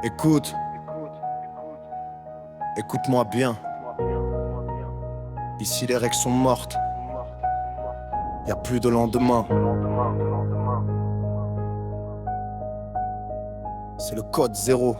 Écoute, écoute-moi bien. Ici les règles sont mortes. Y a plus de lendemain. C'est le code zéro.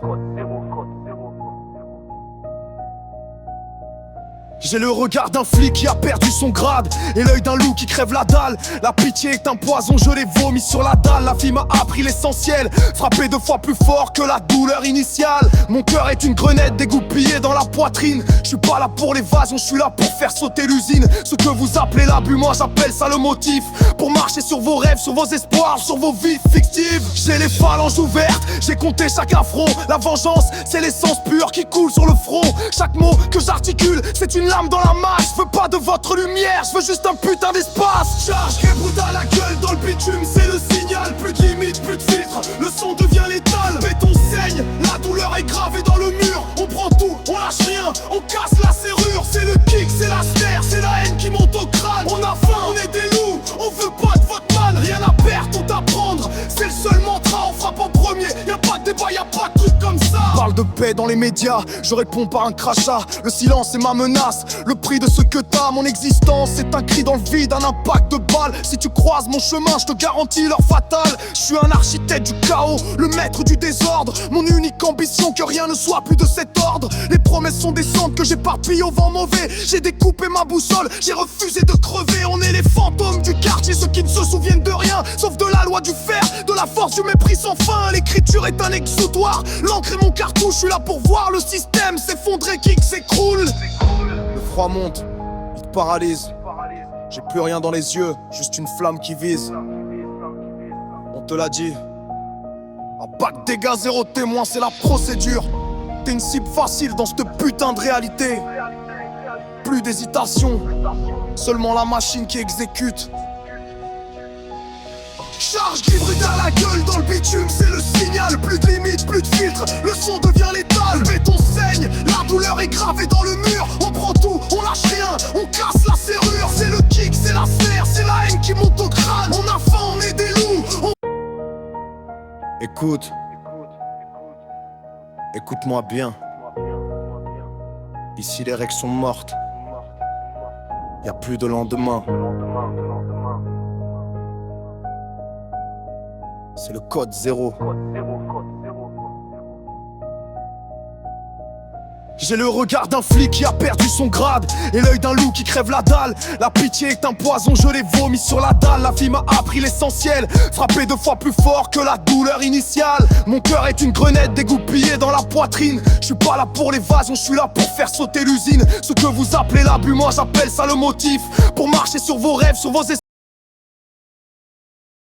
J'ai le regard d'un flic qui a perdu son grade et l'œil d'un loup qui crève la dalle. La pitié est un poison, je l'ai vomi sur la dalle. La vie m'a appris l'essentiel, frappé 2 fois plus fort que la douleur initiale. Mon cœur est une grenade dégoupillée dans la poitrine. Je suis pas là pour l'évasion, je suis là pour faire sauter l'usine. Ce que vous appelez l'abus, moi j'appelle ça le motif. Pour marcher sur vos rêves, sur vos espoirs, sur vos vies fictives. J'ai les phalanges ouvertes, j'ai compté chaque affront. La vengeance, c'est l'essence pure qui coule sur le front. Chaque mot que j'articule, c'est une lame dans la masse. Je veux pas de votre lumière, je veux juste un putain d'espace. Charge qui brute à la gueule dans le bitume, c'est le signal. Plus de limite, plus de filtre, le son devient létal. Béton saigne, la douleur est gravée dans le mur. On prend tout, on lâche rien, on casse la serrure. C'est le kick, c'est la snare, c'est la haine qui monte au crâne. On a faim, on est des loups, on veut pas de votre mal. Rien à perdre, tout à prendre, c'est le seul mantra. On frappe en premier, y'a pas de débat, y'a pas de truc comme ça. Parle de paix dans les médias, je réponds par un crachat. Le silence est ma menace, le prix de ce que t'as. Mon existence c'est un cri dans le vide, un impact de balle. Si tu croises mon chemin, je te garantis l'heure fatale. Je suis un architecte du chaos, le maître du désordre. Mon unique ambition, que rien ne soit plus de cet ordre. Les promesses sont des cendres que j'éparpille au vent mauvais. J'ai découpé ma boussole, j'ai refusé de crever. On est les fantômes du quartier, ceux qui ne se souviennent de rien, sauf de la loi du fer, de la force du mépris sans fin. L'écriture est un exutoire, l'encre est mon cartouche. Je suis là pour voir le système s'effondrer, qui s'écroule. Le froid monte, il te paralyse. J'ai plus rien dans les yeux, juste une flamme qui vise. On te l'a dit, un bac dégâts, 0 témoin, c'est la procédure. T'es une cible facile dans cette putain de réalité. Plus d'hésitation, seulement la machine qui exécute. Charge qui brûle à la gueule dans le bitume, c'est le signal. Plus de limite, plus de filtre, le son devient létal. Le béton saigne, la douleur est gravée dans le mur. On prend tout, on lâche rien, on casse la serrure. C'est le kick, c'est la snare, c'est la haine qui monte au crâne. On a faim, on est des loups. Écoute, écoute-moi bien. Ici les règles sont mortes. Y a plus de lendemain. C'est le code zéro. J'ai le regard d'un flic qui a perdu son grade et l'œil d'un loup qui crève la dalle. La pitié est un poison, je l'ai vomi sur la dalle. La vie m'a appris l'essentiel, frappé 2 fois plus fort que la douleur initiale. Mon cœur est une grenade dégoupillée dans la poitrine. Je suis pas là pour l'évasion, je suis là pour faire sauter l'usine. Ce que vous appelez l'abus, moi j'appelle ça le motif. Pour marcher sur vos rêves, sur vos espoirs.